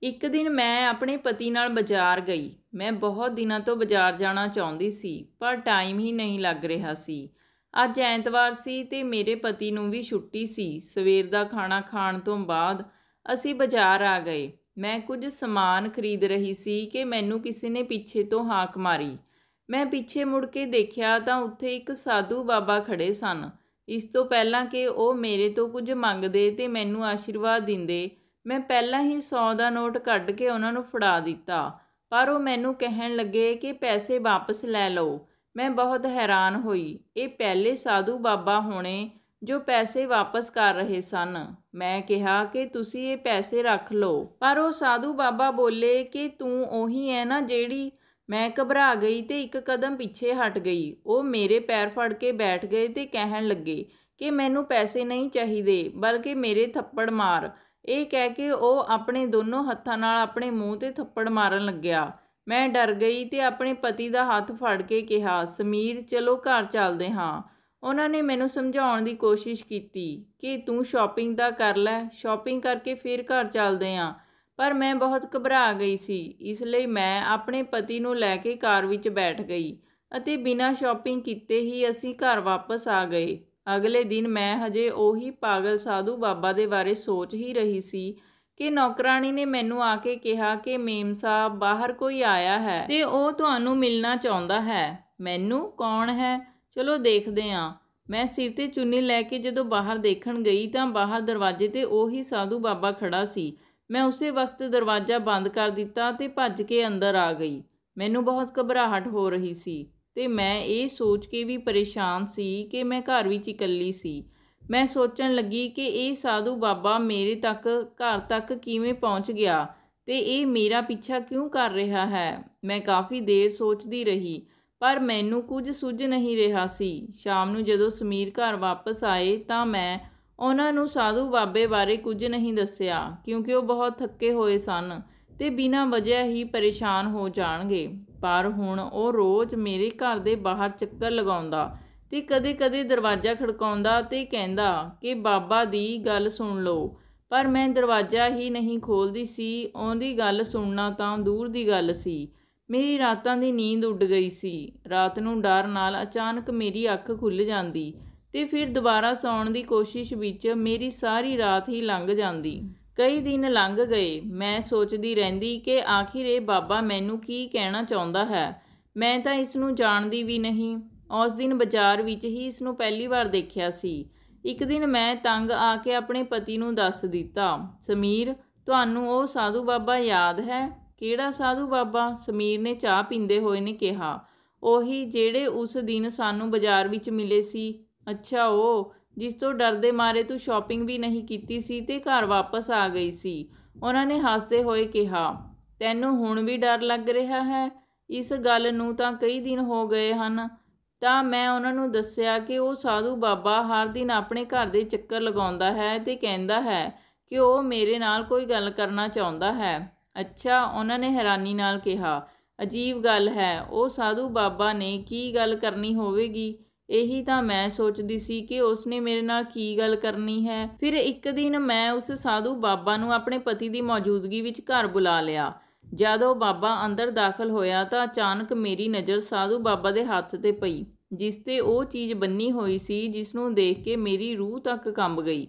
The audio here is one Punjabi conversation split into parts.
ਇੱਕ ਦਿਨ ਮੈਂ ਆਪਣੇ ਪਤੀ ਨਾਲ ਬਾਜ਼ਾਰ ਗਈ। ਮੈਂ ਬਹੁਤ ਦਿਨਾਂ ਤੋਂ ਬਾਜ਼ਾਰ ਜਾਣਾ ਚਾਹੁੰਦੀ ਸੀ, ਪਰ ਟਾਈਮ ਹੀ ਨਹੀਂ ਲੱਗ ਰਿਹਾ ਸੀ। ਅੱਜ ਐਤਵਾਰ ਸੀ ਤੇ ਮੇਰੇ ਪਤੀ ਨੂੰ ਵੀ ਛੁੱਟੀ ਸੀ। ਸਵੇਰ ਦਾ ਖਾਣਾ ਖਾਣ ਤੋਂ ਬਾਅਦ ਅਸੀਂ ਬਾਜ਼ਾਰ ਆ ਗਏ। ਮੈਂ ਕੁਝ ਸਮਾਨ ਖਰੀਦ ਰਹੀ ਸੀ ਕਿ ਮੈਨੂੰ ਕਿਸੇ ਨੇ ਪਿੱਛੇ ਤੋਂ ਹਾਕ ਮਾਰੀ। ਮੈਂ ਪਿੱਛੇ ਮੁੜ ਕੇ ਦੇਖਿਆ ਤਾਂ ਉੱਥੇ ਇੱਕ ਸਾਧੂ ਬਾਬਾ ਖੜੇ ਸਨ। ਇਸ ਤੋਂ ਪਹਿਲਾਂ ਕਿ ਉਹ ਮੇਰੇ ਤੋਂ ਕੁਝ ਮੰਗਦੇ ਤੇ ਮੈਨੂੰ ਆਸ਼ੀਰਵਾਦ ਦਿੰਦੇ, ਮੈਂ ਪਹਿਲਾਂ ਹੀ 100 ਦਾ ਨੋਟ ਕੱਢ ਕੇ ਉਹਨਾਂ ਨੂੰ ਫੜਾ ਦਿੱਤਾ, ਪਰ ਉਹ ਮੈਨੂੰ ਕਹਿਣ ਲੱਗੇ ਕਿ ਪੈਸੇ ਵਾਪਸ ਲੈ ਲਓ। ਮੈਂ ਬਹੁਤ ਹੈਰਾਨ ਹੋਈ। ਇਹ ਪਹਿਲੇ ਸਾਧੂ ਬਾਬਾ ਹੋਣੇ ਜੋ ਪੈਸੇ ਵਾਪਸ ਕਰ ਰਹੇ ਸਨ। ਮੈਂ ਕਿਹਾ ਕਿ ਤੁਸੀਂ ਇਹ ਪੈਸੇ ਰੱਖ ਲਓ, ਪਰ ਉਹ ਸਾਧੂ ਬਾਬਾ ਬੋਲੇ ਕਿ ਤੂੰ ਉਹੀ ਹੈ ਨਾ ਜਿਹੜੀ। ਮੈਂ ਘਬਰਾ ਗਈ ਤੇ ਇੱਕ ਕਦਮ ਪਿੱਛੇ ਹਟ ਗਈ। ਉਹ ਮੇਰੇ ਪੈਰ ਫੜ ਕੇ ਬੈਠ ਗਏ ਤੇ ਕਹਿਣ ਲੱਗੇ ਕਿ ਮੈਨੂੰ ਪੈਸੇ ਨਹੀਂ ਚਾਹੀਦੇ, ਬਲਕਿ ਮੇਰੇ ਥੱਪੜ ਮਾਰ। ਇਹ ਕਹਿ ਕੇ ਉਹ ਆਪਣੇ ਦੋਨੋਂ ਹੱਥਾਂ ਨਾਲ ਆਪਣੇ ਮੂੰਹ 'ਤੇ ਥੱਪੜ ਮਾਰਨ ਲੱਗਿਆ। ਮੈਂ ਡਰ ਗਈ ਤੇ ਆਪਣੇ ਪਤੀ ਦਾ ਹੱਥ ਫੜ ਕੇ ਕਿਹਾ, ਸਮੀਰ ਚਲੋ ਘਰ ਚੱਲਦੇ ਹਾਂ। ਉਹਨਾਂ ਨੇ ਮੈਨੂੰ ਸਮਝਾਉਣ ਦੀ ਕੋਸ਼ਿਸ਼ ਕੀਤੀ ਕਿ ਤੂੰ ਸ਼ਾਪਿੰਗ ਤਾਂ ਕਰ ਲੈ, ਸ਼ਾਪਿੰਗ ਕਰਕੇ ਫਿਰ ਘਰ ਚੱਲਦੇ ਹਾਂ, ਪਰ ਮੈਂ ਬਹੁਤ ਘਬਰਾ ਗਈ ਸੀ। ਇਸ ਲਈ ਮੈਂ ਆਪਣੇ ਪਤੀ ਨੂੰ ਲੈ ਕੇ ਕਾਰ ਵਿੱਚ ਬੈਠ ਗਈ ਅਤੇ ਬਿਨਾਂ ਸ਼ਾਪਿੰਗ ਕੀਤੇ ਹੀ ਅਸੀਂ ਘਰ ਵਾਪਸ ਆ ਗਏ। ਅਗਲੇ ਦਿਨ ਮੈਂ ਹਜੇ ਉਹੀ ਪਾਗਲ ਸਾਧੂ ਬਾਬਾ ਦੇ ਬਾਰੇ ਸੋਚ ਹੀ ਰਹੀ ਸੀ ਕਿ ਨੌਕਰਾਣੀ ਨੇ ਮੈਨੂੰ ਆ ਕੇ ਕਿਹਾ ਕਿ ਮੇਮ ਸਾਹਿਬ ਬਾਹਰ ਕੋਈ ਆਇਆ ਹੈ ਤੇ ਉਹ ਤੁਹਾਨੂੰ ਮਿਲਣਾ ਚਾਹੁੰਦਾ ਹੈ। ਮੈਨੂੰ ਕੌਣ ਹੈ? ਚਲੋ ਦੇਖਦੇ ਹਾਂ। ਮੈਂ ਸਿਰ ਤੇ ਚੁੰਨੀ ਲੈ ਕੇ ਜਦੋਂ ਬਾਹਰ ਦੇਖਣ ਗਈ ਤਾਂ ਬਾਹਰ ਦਰਵਾਜ਼ੇ ਤੇ ਉਹੀ ਸਾਧੂ ਬਾਬਾ ਖੜਾ ਸੀ। ਮੈਂ ਉਸੇ ਵਕਤ ਦਰਵਾਜ਼ਾ ਬੰਦ ਕਰ ਦਿੱਤਾ ਤੇ ਭੱਜ ਕੇ ਅੰਦਰ ਆ ਗਈ। ਮੈਨੂੰ ਬਹੁਤ ਘਬਰਾਹਟ ਹੋ ਰਹੀ ਸੀ ਤੇ ਮੈਂ ਇਹ ਸੋਚ ਕੇ ਵੀ ਪਰੇਸ਼ਾਨ ਸੀ ਕਿ ਮੈਂ ਘਰ ਵਿੱਚ ਇਕੱਲੀ ਸੀ। ਮੈਂ ਸੋਚਣ ਲੱਗੀ ਕਿ ਇਹ ਸਾਧੂ ਬਾਬਾ ਮੇਰੇ ਘਰ ਤੱਕ ਕਿਵੇਂ ਪਹੁੰਚ ਗਿਆ ਤੇ ਇਹ ਮੇਰਾ ਪਿੱਛਾ ਕਿਉਂ ਕਰ ਰਿਹਾ ਹੈ। ਮੈਂ ਕਾਫੀ ਦੇਰ ਸੋਚਦੀ ਰਹੀ, ਪਰ ਮੈਨੂੰ ਕੁਝ ਸੁੱਝ ਨਹੀਂ ਰਿਹਾ ਸੀ। ਸ਼ਾਮ ਨੂੰ ਜਦੋਂ ਸਮੀਰ ਘਰ ਵਾਪਸ ਆਏ ਤਾਂ ਮੈਂ ਉਹਨਾਂ ਨੂੰ ਸਾਧੂ ਬਾਬੇ ਬਾਰੇ ਕੁਝ ਨਹੀਂ ਦੱਸਿਆ, ਕਿਉਂਕਿ ਉਹ ਬਹੁਤ ਥੱਕੇ ਹੋਏ ਸਨ ਤੇ ਬਿਨਾਂ ਵਜ੍ਹਾ ਹੀ ਪਰੇਸ਼ਾਨ ਹੋ ਜਾਣਗੇ। ਪਰ ਹੁਣ ਉਹ ਰੋਜ਼ ਮੇਰੇ ਘਰ ਦੇ ਬਾਹਰ ਚੱਕਰ ਲਗਾਉਂਦਾ ਤੇ ਕਦੇ-ਕਦੇ ਦਰਵਾਜ਼ਾ ਖੜਕਾਉਂਦਾ ਤੇ ਕਹਿੰਦਾ ਕਿ ਬਾਬਾ ਦੀ ਗੱਲ ਸੁਣ ਲਓ, ਪਰ ਮੈਂ ਦਰਵਾਜ਼ਾ ਹੀ ਨਹੀਂ ਖੋਲ੍ਹਦੀ ਸੀ। ਉਹਦੀ ਗੱਲ ਸੁਣਨਾ ਤਾਂ ਦੂਰ ਦੀ ਗੱਲ ਸੀ। ਮੇਰੀ ਰਾਤਾਂ ਦੀ ਨੀਂਦ ਉੱਡ ਗਈ ਸੀ। ਰਾਤ ਨੂੰ ਡਰ ਨਾਲ ਅਚਾਨਕ ਮੇਰੀ ਅੱਖ ਖੁੱਲ੍ਹ ਜਾਂਦੀ ਤੇ ਫਿਰ ਦੁਬਾਰਾ ਸੌਣ ਦੀ ਕੋਸ਼ਿਸ਼ ਵਿੱਚ ਮੇਰੀ ਸਾਰੀ ਰਾਤ ਹੀ ਲੰਘ ਜਾਂਦੀ। ਕਈ ਦਿਨ ਲੰਘ ਗਏ। ਮੈਂ ਸੋਚਦੀ ਰਹਿੰਦੀ ਕਿ ਆਖਿਰ ਇਹ ਬਾਬਾ ਮੈਨੂੰ ਕੀ ਕਹਿਣਾ ਚਾਹੁੰਦਾ ਹੈ। ਮੈਂ ਤਾਂ ਇਸ ਨੂੰ ਜਾਣਦੀ ਵੀ ਨਹੀਂ। ਉਸ ਦਿਨ ਬਾਜ਼ਾਰ ਵਿੱਚ ਹੀ ਇਸ ਨੂੰ ਪਹਿਲੀ ਵਾਰ ਦੇਖਿਆ ਸੀ। ਇੱਕ ਦਿਨ ਮੈਂ ਤੰਗ ਆ ਕੇ ਆਪਣੇ ਪਤੀ ਨੂੰ ਦੱਸ ਦਿੱਤਾ, ਸਮੀਰ ਤੁਹਾਨੂੰ ਉਹ ਸਾਧੂ ਬਾਬਾ ਯਾਦ ਹੈ? ਕਿਹੜਾ ਸਾਧੂ ਬਾਬਾ? ਸਮੀਰ ਨੇ ਚਾਹ ਪੀਂਦੇ ਹੋਏ ਨੇ ਕਿਹਾ। ਉਹੀ ਜਿਹੜੇ ਉਸ ਦਿਨ ਸਾਨੂੰ ਬਾਜ਼ਾਰ ਵਿੱਚ ਮਿਲੇ ਸੀ। ਅੱਛਾ, ਉਹ ਜਿਸ ਤੋਂ ਡਰਦੇ ਮਾਰੇ ਤੂੰ ਸ਼ਾਪਿੰਗ ਵੀ ਨਹੀਂ ਕੀਤੀ ਸੀ ਤੇ ਘਰ ਵਾਪਸ ਆ ਗਈ ਸੀ। ਉਹਨਾਂ ਨੇ ਹੱਸਦੇ ਹੋਏ ਕਿਹਾ, ਤੈਨੂੰ ਹੁਣ ਵੀ ਡਰ ਲੱਗ ਰਿਹਾ ਹੈ? ਇਸ ਗੱਲ ਨੂੰ ਤਾਂ ਕਈ ਦਿਨ ਹੋ ਗਏ ਹਨ। ਤਾਂ ਮੈਂ ਉਹਨਾਂ ਨੂੰ ਦੱਸਿਆ ਕਿ ਉਹ ਸਾਧੂ ਬਾਬਾ ਹਰ ਦਿਨ ਆਪਣੇ ਘਰ ਦੇ ਚੱਕਰ ਲਗਾਉਂਦਾ ਹੈ ਤੇ ਕਹਿੰਦਾ ਹੈ ਕਿ ਉਹ ਮੇਰੇ ਨਾਲ ਕੋਈ ਗੱਲ ਕਰਨਾ ਚਾਹੁੰਦਾ ਹੈ। ਅੱਛਾ, ਉਹਨਾਂ ਨੇ ਹੈਰਾਨੀ ਨਾਲ ਕਿਹਾ, ਅਜੀਬ ਗੱਲ ਹੈ, ਉਹ ਸਾਧੂ ਬਾਬਾ ਨੇ ਕੀ ਗੱਲ ਕਰਨੀ ਹੋਵੇਗੀ? ਇਹੀ ਤਾਂ ਮੈਂ ਸੋਚਦੀ ਸੀ ਕਿ ਉਸਨੇ ਮੇਰੇ ਨਾਲ ਕੀ ਗੱਲ ਕਰਨੀ ਹੈ। ਫਿਰ ਇੱਕ ਦਿਨ ਮੈਂ ਉਸ ਸਾਧੂ ਬਾਬਾ ਨੂੰ ਆਪਣੇ ਪਤੀ ਦੀ ਮੌਜੂਦਗੀ ਵਿੱਚ ਘਰ ਬੁਲਾ ਲਿਆ। ਜਦ ਉਹ ਬਾਬਾ ਅੰਦਰ ਦਾਖਲ ਹੋਇਆ ਤਾਂ ਅਚਾਨਕ ਮੇਰੀ ਨਜ਼ਰ ਸਾਧੂ ਬਾਬਾ ਦੇ ਹੱਥ 'ਤੇ ਪਈ, ਜਿਸ 'ਤੇ ਉਹ ਚੀਜ਼ ਬੰਨੀ ਹੋਈ ਸੀ ਜਿਸ ਨੂੰ ਦੇਖ ਕੇ ਮੇਰੀ ਰੂਹ ਤੱਕ ਕੰਬ ਗਈ।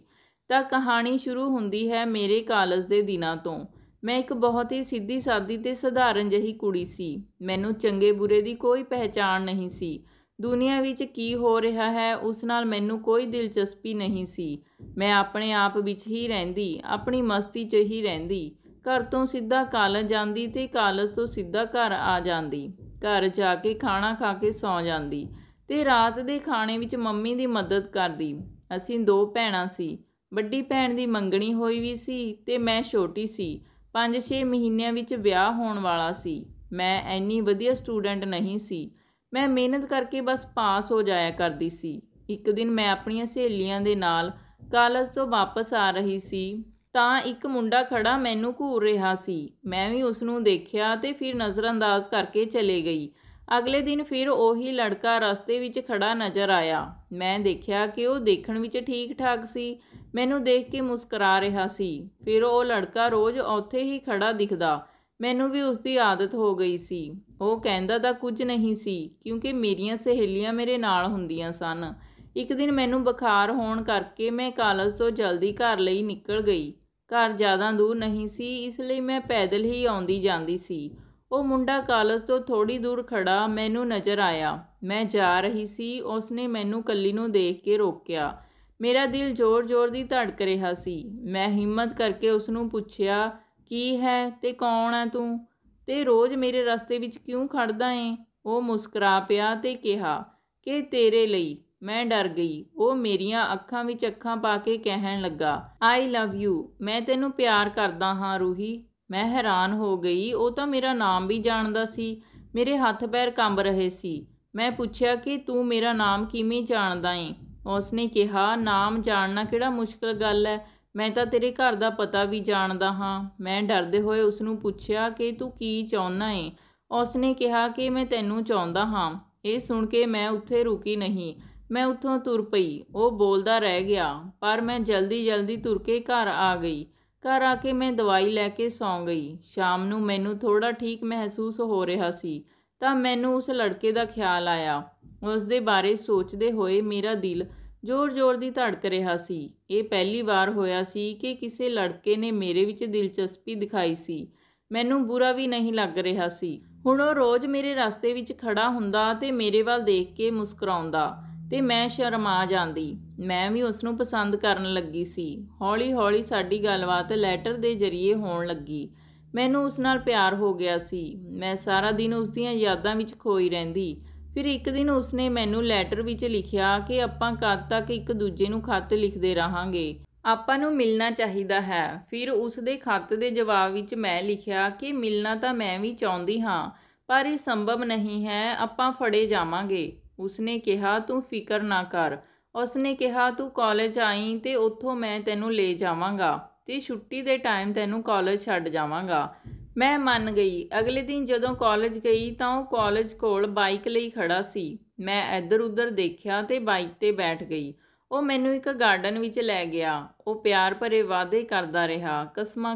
ਤਾਂ ਕਹਾਣੀ ਸ਼ੁਰੂ ਹੁੰਦੀ ਹੈ ਮੇਰੇ ਕਾਲਜ ਦੇ ਦਿਨਾਂ ਤੋਂ। ਮੈਂ ਇੱਕ ਬਹੁਤ ਹੀ ਸਿੱਧੀ ਸਾਦੀ ਤੇ ਸਧਾਰਨ ਜਿਹੀ ਕੁੜੀ ਸੀ। ਮੈਨੂੰ ਚੰਗੇ ਬੁਰੇ ਦੀ ਕੋਈ ਪਹਿਚਾਣ ਨਹੀਂ ਸੀ। ਦੁਨੀਆ ਵਿੱਚ ਕੀ ਹੋ ਰਿਹਾ ਹੈ ਉਸ ਨਾਲ ਮੈਨੂੰ ਕੋਈ ਦਿਲਚਸਪੀ ਨਹੀਂ ਸੀ। ਮੈਂ ਆਪਣੇ ਆਪ ਵਿੱਚ ਹੀ ਰਹਿੰਦੀ, ਆਪਣੀ ਮਸਤੀ 'ਚ ਹੀ ਰਹਿੰਦੀ। ਘਰ ਤੋਂ ਸਿੱਧਾ ਕਾਲਜ ਜਾਂਦੀ ਤੇ ਕਾਲਜ ਤੋਂ ਸਿੱਧਾ ਘਰ ਆ ਜਾਂਦੀ। ਘਰ ਜਾ ਕੇ ਖਾਣਾ ਖਾ ਕੇ ਸੌਂ ਜਾਂਦੀ ਤੇ ਰਾਤ ਦੇ ਖਾਣੇ ਵਿੱਚ ਮੰਮੀ ਦੀ ਮਦਦ ਕਰਦੀ। ਅਸੀਂ 2 ਭੈਣਾਂ ਸੀ। ਵੱਡੀ ਭੈਣ ਦੀ ਮੰਗਣੀ ਹੋਈ ਵੀ ਸੀ ਤੇ ਮੈਂ ਛੋਟੀ ਸੀ। 5-6 ਮਹੀਨਿਆਂ ਵਿੱਚ ਵਿਆਹ ਹੋਣ ਵਾਲਾ ਸੀ। ਮੈਂ ਇੰਨੀ ਵਧੀਆ ਸਟੂਡੈਂਟ ਨਹੀਂ ਸੀ। ਮੈਂ ਮਿਹਨਤ ਕਰਕੇ ਬਸ ਪਾਸ ਹੋ ਜਾਇਆ ਕਰਦੀ ਸੀ। ਇੱਕ ਦਿਨ ਮੈਂ ਆਪਣੀਆਂ ਸਹੇਲੀਆਂ ਦੇ ਨਾਲ ਕਾਲਜ ਤੋਂ ਵਾਪਸ ਆ ਰਹੀ ਸੀ ਤਾਂ ਇੱਕ ਮੁੰਡਾ ਖੜਾ ਮੈਨੂੰ ਘੂਰ ਰਿਹਾ ਸੀ। ਮੈਂ ਵੀ ਉਸ ਨੂੰ ਦੇਖਿਆ ਤੇ ਫਿਰ ਨਜ਼ਰਅੰਦਾਜ਼ ਕਰਕੇ ਚਲੇ ਗਈ। ਅਗਲੇ ਦਿਨ ਫਿਰ ਉਹੀ ਲੜਕਾ ਰਸਤੇ ਵਿੱਚ ਖੜਾ ਨਜ਼ਰ ਆਇਆ। ਮੈਂ ਦੇਖਿਆ ਕਿ ਉਹ ਦੇਖਣ ਵਿੱਚ ਠੀਕ ਠਾਕ ਸੀ, ਮੈਨੂੰ ਦੇਖ ਕੇ ਮੁਸਕਰਾ ਰਿਹਾ ਸੀ। ਫਿਰ ਉਹ ਲੜਕਾ ਰੋਜ਼ ਉੱਥੇ ਹੀ ਖੜਾ ਦਿਖਦਾ। ਮੈਨੂੰ ਵੀ ਉਸਦੀ ਆਦਤ ਹੋ ਗਈ ਸੀ। ਉਹ ਕਹਿੰਦਾ ਤਾਂ ਕੁਝ ਨਹੀਂ ਸੀ, ਕਿਉਂਕਿ ਮੇਰੀਆਂ ਸਹੇਲੀਆਂ ਮੇਰੇ ਨਾਲ ਹੁੰਦੀਆਂ ਸਨ। ਇੱਕ ਦਿਨ ਮੈਨੂੰ ਬੁਖਾਰ ਹੋਣ ਕਰਕੇ ਮੈਂ ਕਾਲਜ ਤੋਂ ਜਲਦੀ ਘਰ ਲਈ ਨਿਕਲ ਗਈ। ਘਰ ਜ਼ਿਆਦਾ ਦੂਰ ਨਹੀਂ ਸੀ, ਇਸ ਲਈ ਮੈਂ ਪੈਦਲ ਹੀ ਆਉਂਦੀ ਜਾਂਦੀ ਸੀ। ਉਹ ਮੁੰਡਾ ਕਾਲਜ ਤੋਂ ਥੋੜ੍ਹੀ ਦੂਰ ਖੜਾ ਮੈਨੂੰ ਨਜ਼ਰ ਆਇਆ। ਮੈਂ ਜਾ ਰਹੀ ਸੀ, ਉਸਨੇ ਮੈਨੂੰ ਇਕੱਲੀ ਨੂੰ ਦੇਖ ਕੇ ਰੋਕਿਆ। ਮੇਰਾ ਦਿਲ ਜ਼ੋਰ-ਜ਼ੋਰ ਦੀ ਧੜਕ ਰਿਹਾ ਸੀ। ਮੈਂ ਹਿੰਮਤ ਕਰਕੇ ਉਸਨੂੰ ਪੁੱਛਿਆ, ਕੀ ਹੈ ਤੇ ਕੌਣ ਹੈ ਤੂੰ, ਤੇ ਰੋਜ਼ ਮੇਰੇ ਰਸਤੇ ਵਿੱਚ ਕਿਉਂ ਖੜਦਾ ਏਂ? ਉਹ ਮੁਸਕਰਾ ਪਿਆ ਤੇ ਕਿਹਾ ਕਿ ਤੇਰੇ ਲਈ। ਮੈਂ ਡਰ ਗਈ। ਉਹ ਮੇਰੀਆਂ ਅੱਖਾਂ ਵਿੱਚ ਅੱਖਾਂ ਪਾ ਕੇ ਕਹਿਣ ਲੱਗਾ, ਆਈ ਲਵ ਯੂ। ਮੈਂ ਤੈਨੂੰ ਪਿਆਰ ਕਰਦਾ ਹਾਂ ਰੂਹੀ। ਮੈਂ ਹੈਰਾਨ ਹੋ ਗਈ। ਉਹ ਤਾਂ ਮੇਰਾ ਨਾਮ ਵੀ ਜਾਣਦਾ ਸੀ। ਮੇਰੇ ਹੱਥ ਪੈਰ ਕੰਬ ਰਹੇ ਸੀ। ਮੈਂ ਪੁੱਛਿਆ ਕਿ ਤੂੰ ਮੇਰਾ ਨਾਮ ਕਿਵੇਂ ਜਾਣਦਾ ਏਂ? ਉਸਨੇ ਕਿਹਾ, ਨਾਮ ਜਾਣਨਾ ਕਿਹੜਾ ਮੁਸ਼ਕਲ ਗੱਲ ਹੈ, ਮੈਂ ਤਾਂ ਤੇਰੇ ਘਰ ਦਾ ਪਤਾ ਵੀ ਜਾਣਦਾ ਹਾਂ। ਮੈਂ ਡਰਦੇ ਹੋਏ ਉਸਨੂੰ ਪੁੱਛਿਆ ਕਿ ਤੂੰ ਕੀ ਚਾਹੁੰਦਾ ਏਂ? ਉਸਨੇ ਕਿਹਾ ਕਿ ਮੈਂ ਤੈਨੂੰ ਚਾਹੁੰਦਾ ਹਾਂ। ਇਹ ਸੁਣ ਕੇ ਮੈਂ ਉੱਥੇ ਰੁਕੀ ਨਹੀਂ, ਮੈਂ ਉੱਥੋਂ ਤੁਰ ਪਈ। ਉਹ ਬੋਲਦਾ ਰਹਿ ਗਿਆ, ਪਰ ਮੈਂ ਜਲਦੀ ਤੁਰ ਕੇ ਘਰ ਆ ਗਈ। ਘਰ ਆ ਕੇ ਮੈਂ ਦਵਾਈ ਲੈ ਕੇ ਸੌਂ ਗਈ। ਸ਼ਾਮ ਨੂੰ ਮੈਨੂੰ ਥੋੜ੍ਹਾ ਠੀਕ ਮਹਿਸੂਸ ਹੋ ਰਿਹਾ ਸੀ ਤਾਂ ਮੈਨੂੰ ਉਸ ਲੜਕੇ ਦਾ ਖਿਆਲ ਆਇਆ। ਉਸ ਦੇ ਬਾਰੇ ਸੋਚਦੇ ਹੋਏ ਮੇਰਾ ਦਿਲ ਜ਼ੋਰ-ਜ਼ੋਰ ਦੀ ਧੜਕ ਰਿਹਾ ਸੀ। ਇਹ ਪਹਿਲੀ ਵਾਰ ਹੋਇਆ ਸੀ ਕਿ ਕਿਸੇ ਲੜਕੇ ਨੇ ਮੇਰੇ ਵਿੱਚ ਦਿਲਚਸਪੀ ਦਿਖਾਈ ਸੀ। ਮੈਨੂੰ ਬੁਰਾ ਵੀ ਨਹੀਂ ਲੱਗ ਰਿਹਾ ਸੀ। ਹੁਣ ਉਹ ਰੋਜ਼ ਮੇਰੇ ਰਸਤੇ ਵਿੱਚ ਖੜਾ ਹੁੰਦਾ ਤੇ ਮੇਰੇ ਵੱਲ ਦੇਖ ਕੇ ਮੁਸਕਰਾਉਂਦਾ ਤੇ ਮੈਂ ਸ਼ਰਮਾ ਜਾਂਦੀ। ਮੈਂ ਵੀ ਉਸਨੂੰ ਪਸੰਦ ਕਰਨ ਲੱਗੀ ਸੀ। ਹੌਲੀ-ਹੌਲੀ ਸਾਡੀ ਗੱਲਬਾਤ ਲੈਟਰ ਦੇ ਜ਼ਰੀਏ ਹੋਣ ਲੱਗੀ। ਮੈਨੂੰ ਉਸ ਨਾਲ ਪਿਆਰ ਹੋ ਗਿਆ ਸੀ। ਮੈਂ ਸਾਰਾ ਦਿਨ ਉਸ ਦੀਆਂ ਯਾਦਾਂ ਵਿੱਚ ਖੋਈ ਰਹਿੰਦੀ। ਫਿਰ ਇੱਕ ਦਿਨ ਉਸਨੇ ਮੈਨੂੰ ਲੈਟਰ ਵਿੱਚ ਲਿਖਿਆ ਕਿ ਆਪਾਂ ਕਦ ਤੱਕ ਇੱਕ ਦੂਜੇ ਨੂੰ ਖੱਤ ਲਿਖਦੇ ਰਹਾਂਗੇ, ਆਪਾਂ ਨੂੰ ਮਿਲਣਾ ਚਾਹੀਦਾ ਹੈ। ਫਿਰ ਉਸ ਦੇ ਖੱਤ ਦੇ ਜਵਾਬ ਵਿੱਚ ਮੈਂ ਲਿਖਿਆ ਕਿ ਮਿਲਣਾ ਤਾਂ ਮੈਂ ਵੀ ਚਾਹੁੰਦੀ ਹਾਂ, ਪਰ ਇਹ ਸੰਭਵ ਨਹੀਂ ਹੈ, ਆਪਾਂ ਫੜੇ ਜਾਵਾਂਗੇ। ਉਸਨੇ ਕਿਹਾ, ਤੂੰ ਫਿਕਰ ਨਾ ਕਰ। ਉਸਨੇ ਕਿਹਾ, ਤੂੰ ਕਾਲਜ ਆਈ ਤੇ ਉੱਥੋਂ ਮੈਂ ਤੈਨੂੰ ਲੈ ਜਾਵਾਂਗਾ ਤੇ ਛੁੱਟੀ ਦੇ ਟਾਈਮ ਤੈਨੂੰ ਕਾਲਜ ਛੱਡ ਜਾਵਾਂਗਾ। ਮੈਂ ਮੰਨ ਗਈ। ਅਗਲੇ ਦਿਨ ਜਦੋਂ ਕਾਲਜ ਗਈ ਤਾਂ ਉਹ ਕਾਲਜ ਕੋਲ ਬਾਈਕ ਲਈ ਖੜਾ ਸੀ। ਮੈਂ ਇੱਧਰ ਉੱਧਰ ਦੇਖਿਆ ਤੇ ਬਾਈਕ ਤੇ ਬੈਠ ਗਈ। ਉਹ ਮੈਨੂੰ ਇੱਕ ਗਾਰਡਨ ਵਿੱਚ ਲੈ ਗਿਆ। ਉਹ ਪਿਆਰ ਭਰੇ ਵਾਅਦੇ ਕਰਦਾ ਰਿਹਾ, ਕਸਮਾਂ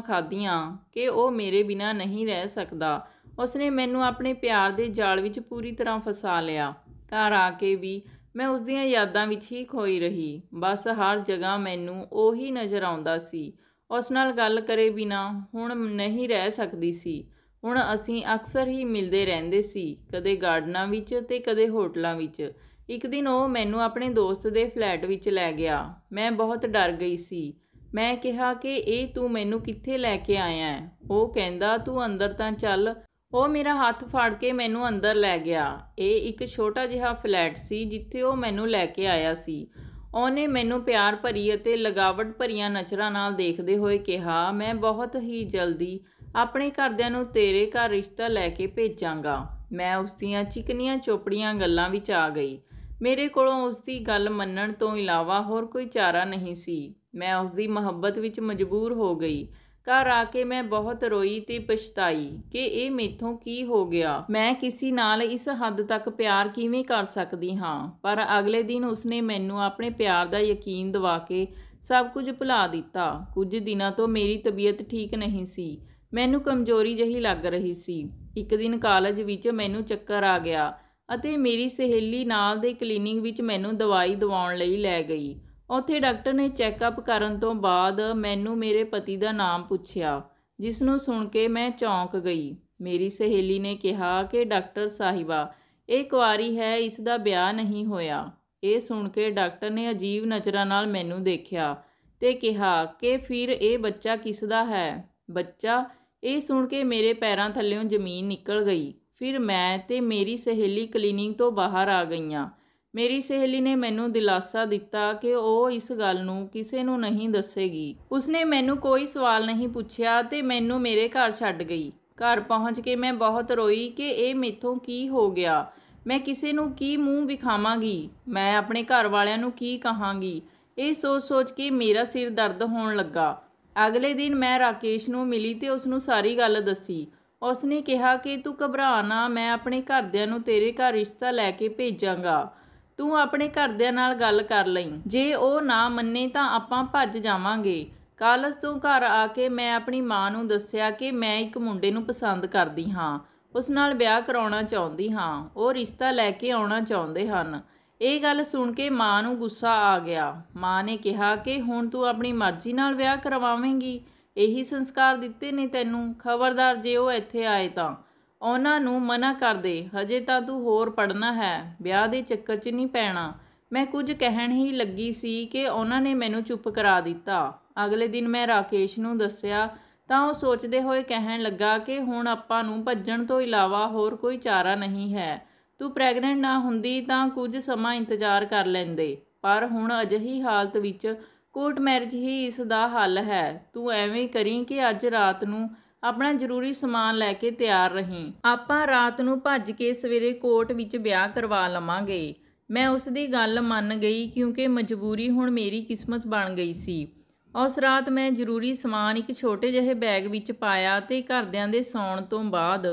ਖਾਧੀਆਂ ਕਿ ਉਹ ਮੇਰੇ ਬਿਨਾਂ ਨਹੀਂ ਰਹਿ ਸਕਦਾ। ਉਸਨੇ ਮੈਨੂੰ ਆਪਣੇ ਪਿਆਰ ਦੇ ਜਾਲ ਵਿੱਚ ਪੂਰੀ ਤਰ੍ਹਾਂ ਫਸਾ ਲਿਆ। ਘਰ ਆ ਕੇ ਵੀ ਮੈਂ ਉਸ ਦੀਆਂ ਯਾਦਾਂ ਵਿੱਚ ਹੀ ਖੋਈ ਰਹੀ। ਬਸ ਹਰ ਜਗ੍ਹਾ ਮੈਨੂੰ ਉਹੀ ਨਜ਼ਰ ਆਉਂਦਾ ਸੀ। ਉਸ ਨਾਲ ਗੱਲ ਕਰੇ ਬਿਨਾਂ ਹੁਣ ਨਹੀਂ ਰਹਿ ਸਕਦੀ ਸੀ। ਹੁਣ ਅਸੀਂ ਅਕਸਰ ਹੀ ਮਿਲਦੇ ਰਹਿੰਦੇ ਸੀ, ਕਦੇ ਗਾਰਡਨਾਂ ਵਿੱਚ ਤੇ ਕਦੇ ਹੋਟਲਾਂ ਵਿੱਚ। ਇੱਕ ਦਿਨ ਉਹ ਮੈਨੂੰ ਆਪਣੇ ਦੋਸਤ ਦੇ ਫਲੈਟ ਵਿੱਚ ਲੈ ਗਿਆ। ਮੈਂ ਬਹੁਤ ਡਰ ਗਈ ਸੀ। ਮੈਂ ਕਿਹਾ ਕਿ ਇਹ ਤੂੰ ਮੈਨੂੰ ਕਿੱਥੇ ਲੈ ਕੇ ਆਇਆ ਹੈ? ਉਹ ਕਹਿੰਦਾ, ਤੂੰ ਅੰਦਰ ਤਾਂ ਚੱਲ। ਉਹ ਮੇਰਾ ਹੱਥ ਫੜ ਕੇ ਮੈਨੂੰ ਅੰਦਰ ਲੈ ਗਿਆ। ਇਹ ਇੱਕ ਛੋਟਾ ਜਿਹਾ ਫਲੈਟ ਸੀ ਜਿੱਥੇ ਉਹ ਮੈਨੂੰ ਲੈ ਕੇ ਆਇਆ ਸੀ। ਉਹਨੇ ਮੈਨੂੰ ਪਿਆਰ ਭਰੀ ਅਤੇ ਲਗਾਵਟ ਭਰੀਆਂ ਨਜ਼ਰਾਂ ਨਾਲ ਦੇਖਦੇ ਹੋਏ ਕਿਹਾ, ਮੈਂ ਬਹੁਤ ਹੀ ਜਲਦੀ ਆਪਣੇ ਘਰਦਿਆਂ ਨੂੰ ਤੇਰੇ ਘਰ ਰਿਸ਼ਤਾ ਲੈ ਕੇ ਭੇਜਾਂਗਾ। ਮੈਂ ਉਸ ਦੀਆਂ ਚਿਕਨੀਆਂ ਚੋਪੜੀਆਂ ਗੱਲਾਂ ਵਿੱਚ ਆ ਗਈ। ਮੇਰੇ ਕੋਲੋਂ ਉਸ ਦੀ ਗੱਲ ਮੰਨਣ ਤੋਂ ਇਲਾਵਾ ਹੋਰ ਕੋਈ ਚਾਰਾ ਨਹੀਂ ਸੀ। ਮੈਂ ਉਸ ਦੀ ਮੁਹੱਬਤ ਵਿੱਚ ਮਜਬੂਰ ਹੋ ਗਈ। ਘਰ ਆ ਕੇ ਮੈਂ ਬਹੁਤ ਰੋਈ ਤੇ ਪਛਤਾਈ ਕਿ ਇਹ ਮੈਥੋਂ ਕੀ ਹੋ ਗਿਆ। ਮੈਂ ਕਿਸੇ ਨਾਲ ਇਸ ਹੱਦ ਤੱਕ ਪਿਆਰ ਕਿਵੇਂ ਕਰ ਸਕਦੀ ਹਾਂ? ਪਰ ਅਗਲੇ ਦਿਨ ਉਸਨੇ ਮੈਨੂੰ ਆਪਣੇ ਪਿਆਰ ਦਾ ਯਕੀਨ ਦਿਵਾ ਕੇ ਸਭ ਕੁਝ ਭੁਲਾ ਦਿੱਤਾ। ਕੁਝ ਦਿਨਾਂ ਤੋਂ ਮੇਰੀ ਤਬੀਅਤ ਠੀਕ ਨਹੀਂ ਸੀ। ਮੈਨੂੰ ਕਮਜ਼ੋਰੀ ਜਿਹੀ ਲੱਗ ਰਹੀ ਸੀ। ਇੱਕ ਦਿਨ ਕਾਲਜ ਵਿੱਚ ਮੈਨੂੰ ਚੱਕਰ ਆ ਗਿਆ ਅਤੇ ਮੇਰੀ ਸਹੇਲੀ ਨਾਲ ਦੇ ਕਲੀਨਿਕ ਵਿੱਚ ਮੈਨੂੰ ਦਵਾਈ ਦਿਵਾਉਣ ਲਈ ਲੈ ਗਈ। ਉੱਥੇ ਡਾਕਟਰ ਨੇ ਚੈੱਕਅਪ ਕਰਨ ਤੋਂ ਬਾਅਦ ਮੈਨੂੰ ਮੇਰੇ ਪਤੀ ਦਾ ਨਾਮ ਪੁੱਛਿਆ, ਜਿਸ ਨੂੰ ਸੁਣ ਕੇ ਮੈਂ ਚੌਂਕ ਗਈ। ਮੇਰੀ ਸਹੇਲੀ ਨੇ ਕਿਹਾ ਕਿ ਡਾਕਟਰ ਸਾਹਿਬਾ, ਇਹ ਕੁਆਰੀ ਹੈ, ਇਸ ਦਾ ਵਿਆਹ ਨਹੀਂ ਹੋਇਆ। ਇਹ ਸੁਣ ਕੇ ਡਾਕਟਰ ਨੇ ਅਜੀਬ ਨਜ਼ਰਾਂ ਨਾਲ ਮੈਨੂੰ ਦੇਖਿਆ ਤੇ ਕਿਹਾ ਕਿ ਫਿਰ ਇਹ ਬੱਚਾ ਕਿਸ ਦਾ ਹੈ? ਬੱਚਾ? ਇਹ ਸੁਣ ਕੇ ਮੇਰੇ ਪੈਰਾਂ ਥੱਲਿਓਂ ਜ਼ਮੀਨ ਨਿਕਲ ਗਈ। ਫਿਰ ਮੈਂ ਤੇ ਮੇਰੀ ਸਹੇਲੀ ਕਲੀਨਿਕ ਤੋਂ ਬਾਹਰ ਆ ਗਈਆਂ। ਮੇਰੀ ਸਹੇਲੀ ਨੇ ਮੈਨੂੰ ਦਿਲਾਸਾ ਦਿੱਤਾ ਕਿ ਉਹ ਇਸ ਗੱਲ ਨੂੰ ਕਿਸੇ ਨੂੰ ਨਹੀਂ ਦੱਸੇਗੀ। ਉਸਨੇ ਮੈਨੂੰ ਕੋਈ ਸਵਾਲ ਨਹੀਂ ਪੁੱਛਿਆ ਤੇ ਮੈਨੂੰ ਮੇਰੇ ਘਰ ਛੱਡ ਗਈ। ਘਰ ਪਹੁੰਚ ਕੇ ਮੈਂ ਬਹੁਤ ਰੋਈ ਕਿ ਇਹ ਮੈਥੋਂ ਕੀ ਹੋ ਗਿਆ। ਮੈਂ ਕਿਸੇ ਨੂੰ ਕੀ ਮੂੰਹ ਵਿਖਾਵਾਂਗੀ? ਮੈਂ ਆਪਣੇ ਘਰ ਵਾਲਿਆਂ ਨੂੰ ਕੀ ਕਹਾਂਗੀ? ਇਹ ਸੋਚ ਕੇ ਮੇਰਾ ਸਿਰ ਦਰਦ ਹੋਣ ਲੱਗਾ। ਅਗਲੇ ਦਿਨ ਮੈਂ ਰਾਕੇਸ਼ ਨੂੰ ਮਿਲੀ ਤੇ ਉਸਨੂੰ ਸਾਰੀ ਗੱਲ ਦੱਸੀ। ਉਸਨੇ ਕਿਹਾ ਕਿ ਤੂੰ ਘਬਰਾ ਨਾ, ਮੈਂ ਆਪਣੇ ਘਰਦਿਆਂ ਨੂੰ ਤੇਰੇ ਘਰ ਰਿਸ਼ਤਾ ਲੈ ਕੇ ਭੇਜਾਂਗਾ। ਤੂੰ ਆਪਣੇ ਘਰਦਿਆਂ ਨਾਲ ਗੱਲ ਕਰ ਲਈ, ਜੇ ਉਹ ਨਾ ਮੰਨੇ ਤਾਂ ਆਪਾਂ ਭੱਜ ਜਾਵਾਂਗੇ। ਕਾਲਜ ਤੋਂ ਘਰ ਆ ਕੇ ਮੈਂ ਆਪਣੀ ਮਾਂ ਨੂੰ ਦੱਸਿਆ ਕਿ ਮੈਂ ਇੱਕ ਮੁੰਡੇ ਨੂੰ ਪਸੰਦ ਕਰਦੀ ਹਾਂ, ਉਸ ਨਾਲ ਵਿਆਹ ਕਰਾਉਣਾ ਚਾਹੁੰਦੀ ਹਾਂ, ਉਹ ਰਿਸ਼ਤਾ ਲੈ ਕੇ ਆਉਣਾ ਚਾਹੁੰਦੇ ਹਨ। ਇਹ ਗੱਲ ਸੁਣ ਕੇ ਮਾਂ ਨੂੰ ਗੁੱਸਾ ਆ ਗਿਆ। ਮਾਂ ਨੇ ਕਿਹਾ ਕਿ ਹੁਣ ਤੂੰ ਆਪਣੀ ਮਰਜ਼ੀ ਨਾਲ ਵਿਆਹ ਕਰਵਾਵੇਂਗੀ, ਇਹੀ ਸੰਸਕਾਰ ਦਿੱਤੇ ਨੇ ਤੈਨੂੰ, ਖਬਰਦਾਰ ਜੇ ਉਹ ਇੱਥੇ ਆਏ ਤਾਂ ਉਹਨਾਂ ਨੂੰ ਮਨਾ ਕਰ ਦੇ, ਹਜੇ ਤਾਂ ਤੂੰ ਹੋਰ ਪੜ੍ਹਨਾ ਹੈ, ਵਿਆਹ ਦੇ ਚੱਕਰ 'ਚ ਨਹੀਂ ਪੈਣਾ। ਮੈਂ ਕੁਝ ਕਹਿਣ ਹੀ ਲੱਗੀ ਸੀ ਕਿ ਉਹਨਾਂ ਨੇ ਮੈਨੂੰ ਚੁੱਪ ਕਰਾ ਦਿੱਤਾ। ਅਗਲੇ ਦਿਨ ਮੈਂ ਰਾਕੇਸ਼ ਨੂੰ ਦੱਸਿਆ ਤਾਂ ਉਹ ਸੋਚਦੇ ਹੋਏ ਕਹਿਣ ਲੱਗਾ ਕਿ ਹੁਣ ਆਪਾਂ ਨੂੰ ਭੱਜਣ ਤੋਂ ਇਲਾਵਾ ਹੋਰ ਕੋਈ ਚਾਰਾ ਨਹੀਂ ਹੈ। ਤੂੰ ਪ੍ਰੈਗਨੈਂਟ ਨਾ ਹੁੰਦੀ ਤਾਂ ਕੁਝ ਸਮਾਂ ਇੰਤਜ਼ਾਰ ਕਰ ਲੈਂਦੇ, ਪਰ ਹੁਣ ਅਜਿਹੀ ਹਾਲਤ ਵਿੱਚ ਕੋਰਟ ਮੈਰਿਜ ਹੀ ਇਸ ਦਾ ਹੱਲ ਹੈ। ਤੂੰ ਐਵੇਂ ਕਰੀਂ ਕਿ ਅੱਜ ਰਾਤ ਨੂੰ ਆਪਣਾ ਜ਼ਰੂਰੀ ਸਮਾਨ ਲੈ ਕੇ ਤਿਆਰ ਰਹੀਂ, ਆਪਾਂ ਰਾਤ ਨੂੰ ਭੱਜ ਕੇ ਸਵੇਰੇ ਕੋਰਟ ਵਿੱਚ ਵਿਆਹ ਕਰਵਾ ਲਵਾਂਗੇ। ਮੈਂ ਉਸ ਦੀ ਗੱਲ ਮੰਨ ਗਈ ਕਿਉਂਕਿ ਮਜਬੂਰੀ ਹੁਣ ਮੇਰੀ ਕਿਸਮਤ ਬਣ ਗਈ ਸੀ। ਉਸ ਰਾਤ ਮੈਂ ਜ਼ਰੂਰੀ ਸਮਾਨ ਇੱਕ ਛੋਟੇ ਜਿਹੇ ਬੈਗ ਵਿੱਚ ਪਾਇਆ ਤੇ ਘਰਦਿਆਂ ਦੇ ਸੌਣ ਤੋਂ ਬਾਅਦ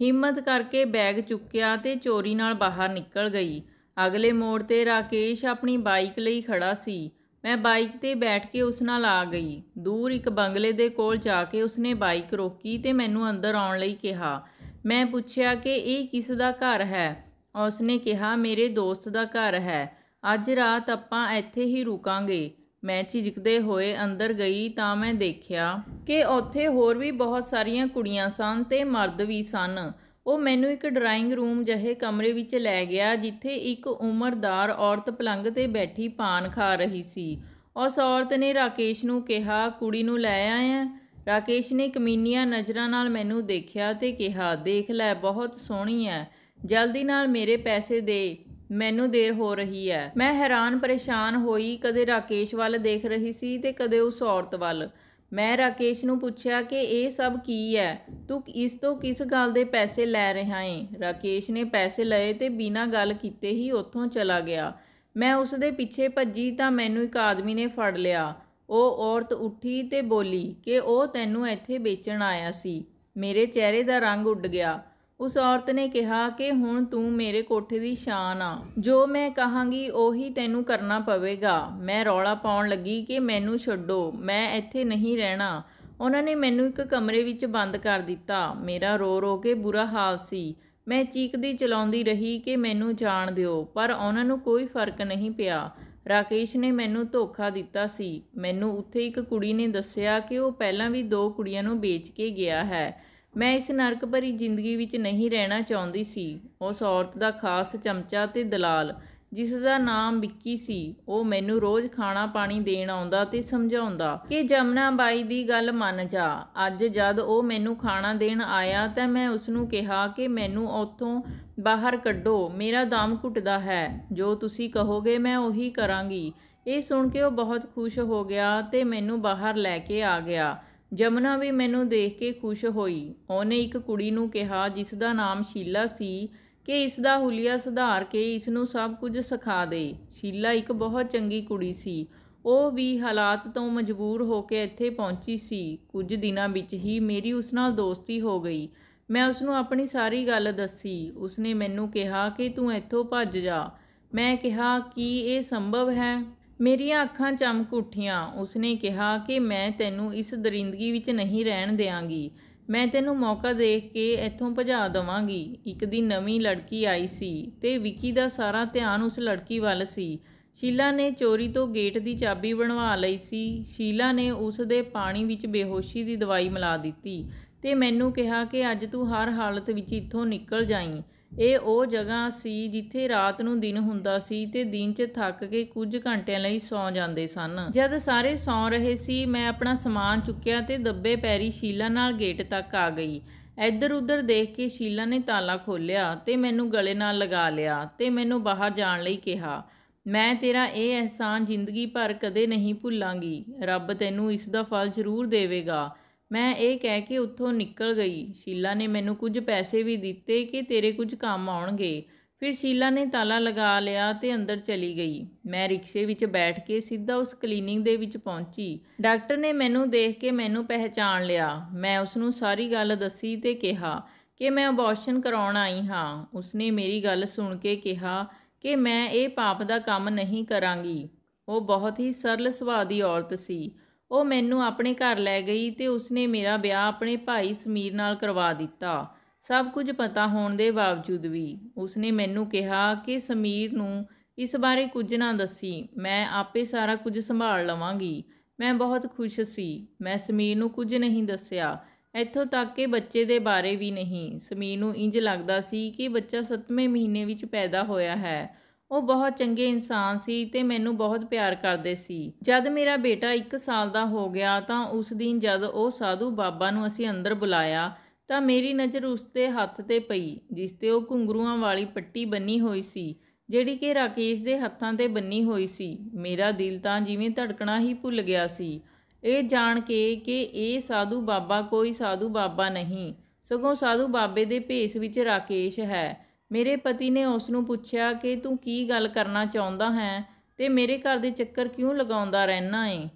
ਹਿੰਮਤ ਕਰਕੇ ਬੈਗ ਚੁੱਕਿਆ ਤੇ ਚੋਰੀ ਨਾਲ ਬਾਹਰ ਨਿਕਲ ਗਈ। ਅਗਲੇ ਮੋੜ ਤੇ ਰਾਕੇਸ਼ ਆਪਣੀ ਬਾਈਕ ਲਈ ਖੜਾ ਸੀ। ਮੈਂ ਬਾਈਕ ਤੇ ਬੈਠ ਕੇ ਉਸ ਨਾਲ ਆ ਗਈ। ਦੂਰ ਇੱਕ ਬੰਗਲੇ ਦੇ ਕੋਲ ਜਾ ਕੇ ਉਸਨੇ ਬਾਈਕ ਰੋਕੀ ਤੇ ਮੈਨੂੰ ਅੰਦਰ ਆਉਣ ਲਈ ਕਿਹਾ। ਮੈਂ ਪੁੱਛਿਆ ਕਿ ਇਹ ਕਿਸ ਦਾ ਘਰ ਹੈ। ਉਸਨੇ ਕਿਹਾ ਮੇਰੇ ਦੋਸਤ ਦਾ ਘਰ ਹੈ, ਅੱਜ ਰਾਤ ਆਪਾਂ ਇੱਥੇ ਹੀ ਰੁਕਾਂਗੇ। ਮੈਂ ਝਿਜਕਦੇ ਹੋਏ ਅੰਦਰ ਗਈ ਤਾਂ ਮੈਂ ਦੇਖਿਆ ਕਿ ਉੱਥੇ ਹੋਰ ਵੀ ਬਹੁਤ ਸਾਰੀਆਂ ਕੁੜੀਆਂ ਸਨ ਤੇ ਮਰਦ ਵੀ ਸਨ। ਉਹ ਮੈਨੂੰ ਇੱਕ ਡਰਾਇੰਗ ਰੂਮ ਜਿਹੇ ਕਮਰੇ ਵਿੱਚ ਲੈ ਗਿਆ ਜਿੱਥੇ ਇੱਕ ਉਮਰਦਾਰ ਔਰਤ ਪਲੰਘ ਤੇ ਬੈਠੀ ਪਾਨ ਖਾ ਰਹੀ ਸੀ। ਉਸ ਔਰਤ ਨੇ ਰਾਕੇਸ਼ ਨੂੰ ਕਿਹਾ, ਕੁੜੀ ਨੂੰ ਲੈ ਆਇਆ? ਰਾਕੇਸ਼ ਨੇ ਕਮੀਨੀਆਂ ਨਜ਼ਰਾਂ ਨਾਲ ਮੈਨੂੰ ਦੇਖਿਆ ਤੇ ਕਿਹਾ, ਦੇਖ ਲੈ ਬਹੁਤ ਸੋਹਣੀ ਹੈ, ਜਲਦੀ ਨਾਲ ਮੇਰੇ ਪੈਸੇ ਦੇ, ਮੈਨੂੰ ਦੇਰ ਹੋ ਰਹੀ ਹੈ। ਮੈਂ ਹੈਰਾਨ ਪਰੇਸ਼ਾਨ ਹੋਈ, ਕਦੇ ਰਾਕੇਸ਼ ਵੱਲ ਦੇਖ ਰਹੀ ਸੀ ਤੇ ਕਦੇ ਉਸ ਔਰਤ ਵੱਲ। ਮੈਂ ਰਾਕੇਸ਼ ਨੂੰ ਪੁੱਛਿਆ ਕਿ ਇਹ ਸਭ ਕੀ ਹੈ, ਤੂੰ ਇਸ ਤੋਂ ਕਿਸ ਗੱਲ ਦੇ ਪੈਸੇ ਲੈ ਰਿਹਾ ਏਂ? ਰਾਕੇਸ਼ ਨੇ ਪੈਸੇ ਲਏ ਤੇ ਬਿਨਾਂ ਗੱਲ ਕੀਤੇ ਹੀ ਉੱਥੋਂ ਚਲਾ ਗਿਆ। ਮੈਂ ਉਸ ਦੇ ਪਿੱਛੇ ਭੱਜੀ ਤਾਂ ਮੈਨੂੰ ਇੱਕ ਆਦਮੀ ਨੇ ਫੜ ਲਿਆ। ਉਹ ਔਰਤ ਉੱਠੀ ਤੇ ਬੋਲੀ ਕਿ ਉਹ ਤੈਨੂੰ ਇੱਥੇ ਵੇਚਣ ਆਇਆ ਸੀ। ਮੇਰੇ ਚਿਹਰੇ ਦਾ ਰੰਗ ਉੱਡ ਗਿਆ। ਉਸ ਔਰਤ ਨੇ ਕਿਹਾ ਕਿ ਹੁਣ ਤੂੰ ਮੇਰੇ ਕੋਠੇ ਦੀ ਸ਼ਾਨ ਆ, ਜੋ ਮੈਂ ਕਹਾਂਗੀ ਉਹੀ ਤੈਨੂੰ ਕਰਨਾ ਪਵੇਗਾ। ਮੈਂ ਰੌਲਾ ਪਾਉਣ ਲੱਗੀ ਕਿ ਮੈਨੂੰ ਛੱਡੋ, ਮੈਂ ਇੱਥੇ ਨਹੀਂ ਰਹਿਣਾ। ਉਹਨਾਂ ਨੇ ਮੈਨੂੰ ਇੱਕ ਕਮਰੇ ਵਿੱਚ ਬੰਦ ਕਰ ਦਿੱਤਾ। ਮੇਰਾ ਰੋ ਰੋ ਕੇ ਬੁਰਾ ਹਾਲ ਸੀ। ਮੈਂ ਚੀਕਦੀ ਚਲਾਉਂਦੀ ਰਹੀ ਕਿ ਮੈਨੂੰ ਜਾਣ ਦਿਓ, ਪਰ ਉਹਨਾਂ ਨੂੰ ਕੋਈ ਫਰਕ ਨਹੀਂ ਪਿਆ। ਰਾਕੇਸ਼ ਨੇ ਮੈਨੂੰ ਧੋਖਾ ਦਿੱਤਾ ਸੀ। ਮੈਨੂੰ ਉੱਥੇ ਇੱਕ ਕੁੜੀ ਨੇ ਦੱਸਿਆ ਕਿ ਉਹ ਪਹਿਲਾਂ ਵੀ 2 ਕੁੜੀਆਂ ਨੂੰ ਵੇਚ ਕੇ ਗਿਆ ਹੈ। ਮੈਂ ਇਸ ਨਰਕ ਭਰੀ ਜ਼ਿੰਦਗੀ ਵਿੱਚ ਨਹੀਂ ਰਹਿਣਾ ਚਾਹੁੰਦੀ ਸੀ। ਉਸ ਔਰਤ ਦਾ ਖਾਸ ਚਮਚਾ ਤੇ ਦਲਾਲ, ਜਿਸ ਦਾ ਨਾਮ ਵਿੱਕੀ ਸੀ, ਉਹ ਮੈਨੂੰ ਰੋਜ਼ ਖਾਣਾ ਪਾਣੀ ਦੇਣ ਆਉਂਦਾ ਤੇ ਸਮਝਾਉਂਦਾ ਕਿ ਜਮਨਾ ਬਾਈ ਦੀ ਗੱਲ ਮੰਨ ਜਾ। ਅੱਜ ਜਦ ਉਹ ਮੈਨੂੰ ਖਾਣਾ ਦੇਣ ਆਇਆ ਤਾਂ ਮੈਂ ਉਸਨੂੰ ਕਿਹਾ ਕਿ ਮੈਨੂੰ ਉੱਥੋਂ ਬਾਹਰ ਕੱਢੋ, ਮੇਰਾ ਦਮ ਘੁੱਟਦਾ ਹੈ, ਜੋ ਤੁਸੀਂ ਕਹੋਗੇ ਮੈਂ ਉਹੀ ਕਰਾਂਗੀ। ਇਹ ਸੁਣ ਕੇ ਉਹ ਬਹੁਤ ਖੁਸ਼ ਹੋ ਗਿਆ ਤੇ ਮੈਨੂੰ ਬਾਹਰ ਲੈ ਕੇ ਆ ਗਿਆ। ਜਮਨਾ ਵੀ ਮੈਨੂੰ ਦੇਖ ਕੇ ਖੁਸ਼ ਹੋਈ। ਉਹਨੇ ਇੱਕ ਕੁੜੀ ਨੂੰ ਕਿਹਾ ਜਿਸ ਦਾ ਨਾਮ ਸ਼ੀਲਾ ਸੀ ਕਿ ਇਸ ਦਾ ਹੁਲੀਆ ਸੁਧਾਰ ਕੇ ਇਸ ਨੂੰ ਸਭ ਕੁਝ ਸਿਖਾ ਦੇ। ਸ਼ੀਲਾ ਇੱਕ ਬਹੁਤ ਚੰਗੀ ਕੁੜੀ ਸੀ। ਉਹ ਵੀ ਹਾਲਾਤ ਤੋਂ ਮਜਬੂਰ ਹੋ ਕੇ ਇੱਥੇ ਪਹੁੰਚੀ ਸੀ। ਕੁਝ ਦਿਨਾਂ ਵਿੱਚ ਹੀ ਮੇਰੀ ਉਸ ਨਾਲ ਦੋਸਤੀ ਹੋ ਗਈ। ਮੈਂ ਉਸਨੂੰ ਆਪਣੀ ਸਾਰੀ ਗੱਲ ਦੱਸੀ। ਉਸਨੇ ਮੈਨੂੰ ਕਿਹਾ ਕਿ ਤੂੰ ਇੱਥੋਂ ਭੱਜ ਜਾ। ਮੈਂ ਕਿਹਾ ਕੀ ਇਹ ਸੰਭਵ ਹੈ? ਮੇਰੀਆਂ ਅੱਖਾਂ ਚਮਕ ਉੱਠੀਆਂ। ਉਸਨੇ ਕਿਹਾ ਕਿ ਮੈਂ ਤੈਨੂੰ ਇਸ ਦਰਿੰਦਗੀ ਵਿੱਚ ਨਹੀਂ ਰਹਿਣ ਦਿਆਂਗੀ। ਮੈਂ ਤੈਨੂੰ ਮੌਕਾ ਦੇਖ ਕੇ ਇੱਥੋਂ ਭਜਾ ਦੇਵਾਂਗੀ। ਇੱਕ ਦਿਨ ਨਵੀਂ ਲੜਕੀ ਆਈ ਸੀ ਤੇ ਵਿੱਕੀ ਦਾ ਸਾਰਾ ਧਿਆਨ ਉਸ ਲੜਕੀ ਵੱਲ ਸੀ। ਸ਼ੀਲਾ ਨੇ ਚੋਰੀ ਤੋਂ ਗੇਟ ਦੀ ਚਾਬੀ ਬਣਵਾ ਲਈ ਸੀ। ਸ਼ੀਲਾ ਨੇ ਉਸ ਦੇ ਪਾਣੀ ਵਿੱਚ ਬੇਹੋਸ਼ੀ ਦੀ ਦਵਾਈ ਮਿਲਾ ਦਿੱਤੀ ਤੇ ਮੈਨੂੰ ਕਿਹਾ ਕਿ ਅੱਜ ਤੂੰ ਹਰ ਹਾਲਤ ਵਿੱਚ ਇੱਥੋਂ ਨਿਕਲ ਜਾਈਂ। ਇਹ ਉਹ ਜਗ੍ਹਾ ਸੀ ਜਿੱਥੇ ਰਾਤ ਨੂੰ ਦਿਨ ਹੁੰਦਾ ਸੀ ਤੇ ਦਿਨ 'ਚ ਥੱਕ ਕੇ ਕੁਝ ਘੰਟਿਆਂ ਲਈ ਸੌਂ ਜਾਂਦੇ ਸਨ। ਜਦ ਸਾਰੇ ਸੌਂ ਰਹੇ ਸੀ, ਮੈਂ ਆਪਣਾ ਸਮਾਨ ਚੁੱਕਿਆ ਤੇ ਦੱਬੇ ਪੈਰੀ ਸ਼ੀਲਾ ਨਾਲ ਗੇਟ ਤੱਕ ਆ ਗਈ। ਇੱਧਰ ਉੱਧਰ ਦੇਖ ਕੇ ਸ਼ੀਲਾ ਨੇ ਤਾਲਾ ਖੋਲ੍ਹਿਆ ਤੇ ਮੈਨੂੰ ਗਲੇ ਨਾਲ ਲਗਾ ਲਿਆ ਤੇ ਮੈਨੂੰ ਬਾਹਰ ਜਾਣ ਲਈ ਕਿਹਾ। ਮੈਂ ਤੇਰਾ ਇਹ ਅਹਿਸਾਨ ਜ਼ਿੰਦਗੀ ਭਰ ਕਦੇ ਨਹੀਂ ਭੁੱਲਾਂਗੀ। ਰੱਬ ਤੈਨੂੰ ਇਸ ਦਾ ਫਲ ਜ਼ਰੂਰ ਦੇਵੇਗਾ। ਮੈਂ ਇਹ ਕਹਿ ਕੇ ਉੱਥੋਂ ਨਿਕਲ ਗਈ। ਸ਼ੀਲਾ ਨੇ ਮੈਨੂੰ ਕੁਝ ਪੈਸੇ ਵੀ ਦਿੱਤੇ ਕਿ ਤੇਰੇ ਕੁਝ ਕੰਮ ਆਉਣਗੇ। ਫਿਰ ਸ਼ੀਲਾ ਨੇ ਤਾਲਾ ਲਗਾ ਲਿਆ ਤੇ ਅੰਦਰ ਚਲੀ ਗਈ। ਮੈਂ ਰਿਕਸ਼ੇ ਵਿੱਚ ਬੈਠ ਕੇ ਸਿੱਧਾ ਉਸ ਕਲੀਨਿਕ ਦੇ ਵਿੱਚ ਪਹੁੰਚੀ। ਡਾਕਟਰ ਨੇ ਮੈਨੂੰ ਦੇਖ ਕੇ ਮੈਨੂੰ ਪਹਿਚਾਣ ਲਿਆ। ਮੈਂ ਉਸਨੂੰ ਸਾਰੀ ਗੱਲ ਦੱਸੀ ਤੇ ਕਿਹਾ ਕਿ ਮੈਂ ਅਬੋਰਸ਼ਨ ਕਰਾਉਣ ਆਈ ਹਾਂ। ਉਸਨੇ ਮੇਰੀ ਗੱਲ ਸੁਣ ਕੇ ਕਿਹਾ ਕਿ ਮੈਂ ਇਹ ਪਾਪ ਦਾ ਕੰਮ ਨਹੀਂ ਕਰਾਂਗੀ। ਉਹ ਬਹੁਤ ਹੀ ਸਰਲ ਸੁਭਾਅ ਦੀ ਔਰਤ ਸੀ। ਉਹ ਮੈਨੂੰ ਆਪਣੇ ਘਰ ਲੈ ਗਈ ਤੇ ਉਸਨੇ ਮੇਰਾ ਵਿਆਹ ਆਪਣੇ ਭਾਈ ਸਮੀਰ ਨਾਲ ਕਰਵਾ ਦਿੱਤਾ। ਸਭ ਕੁਝ ਪਤਾ ਹੋਣ ਦੇ ਬਾਵਜੂਦ ਵੀ ਉਸਨੇ ਮੈਨੂੰ ਕਿਹਾ ਕਿ ਸਮੀਰ ਨੂੰ ਇਸ ਬਾਰੇ ਕੁਝ ਨਾ ਦੱਸੀ, ਮੈਂ ਆਪੇ ਸਾਰਾ ਕੁਝ ਸੰਭਾਲ ਲਵਾਂਗੀ। ਮੈਂ ਬਹੁਤ ਖੁਸ਼ ਸੀ। ਮੈਂ ਸਮੀਰ ਨੂੰ ਕੁਝ ਨਹੀਂ ਦੱਸਿਆ, ਇੱਥੋਂ ਤੱਕ ਕਿ ਬੱਚੇ ਦੇ ਬਾਰੇ ਵੀ ਨਹੀਂ। ਸਮੀਰ ਨੂੰ ਇੰਜ ਲੱਗਦਾ ਸੀ ਕਿ ਬੱਚਾ 7ਵੇਂ ਮਹੀਨੇ ਵਿੱਚ ਪੈਦਾ ਹੋਇਆ ਹੈ। ਉਹ ਬਹੁਤ ਚੰਗੇ ਇਨਸਾਨ ਸੀ ਤੇ ਮੈਨੂੰ ਬਹੁਤ ਪਿਆਰ ਕਰਦੇ ਸੀ। ਜਦ ਮੇਰਾ ਬੇਟਾ 1 ਸਾਲ ਦਾ ਹੋ ਗਿਆ ਤਾਂ ਉਸ ਦਿਨ ਜਦ ਉਹ ਸਾਧੂ ਬਾਬਾ ਨੂੰ ਅਸੀਂ ਅੰਦਰ ਬੁਲਾਇਆ ਤਾਂ ਮੇਰੀ ਨਜ਼ਰ ਉਸ ਦੇ ਹੱਥ 'ਤੇ ਪਈ, ਜਿਸ 'ਤੇ ਉਹ ਘੁੰਗਰੂਆਂ ਵਾਲੀ ਪੱਟੀ ਬੰਨੀ ਹੋਈ ਸੀ, ਜਿਹੜੀ ਕਿ ਰਾਕੇਸ਼ ਦੇ ਹੱਥਾਂ 'ਤੇ ਬੰਨੀ ਹੋਈ ਸੀ। ਮੇਰਾ ਦਿਲ ਤਾਂ ਜਿਵੇਂ ਧੜਕਣਾ ਹੀ ਭੁੱਲ ਗਿਆ ਸੀ, ਇਹ ਜਾਣ ਕੇ ਕਿ ਇਹ ਸਾਧੂ ਬਾਬਾ ਕੋਈ ਸਾਧੂ ਬਾਬਾ ਨਹੀਂ, ਸਗੋਂ ਸਾਧੂ ਬਾਬੇ ਦੇ ਭੇਸ ਵਿੱਚ ਰਾਕੇਸ਼ ਹੈ। ਮੇਰੇ ਪਤੀ ਨੇ ਉਸ ਨੂੰ ਪੁੱਛਿਆ ਕਿ ਤੂੰ ਕੀ ਗੱਲ ਕਰਨਾ ਚਾਹੁੰਦਾ ਹੈ ਤੇ ਮੇਰੇ ਘਰ ਦੇ ਚੱਕਰ ਕਿਉਂ ਲਗਾਉਂਦਾ ਰਹਿਣਾ ਏ।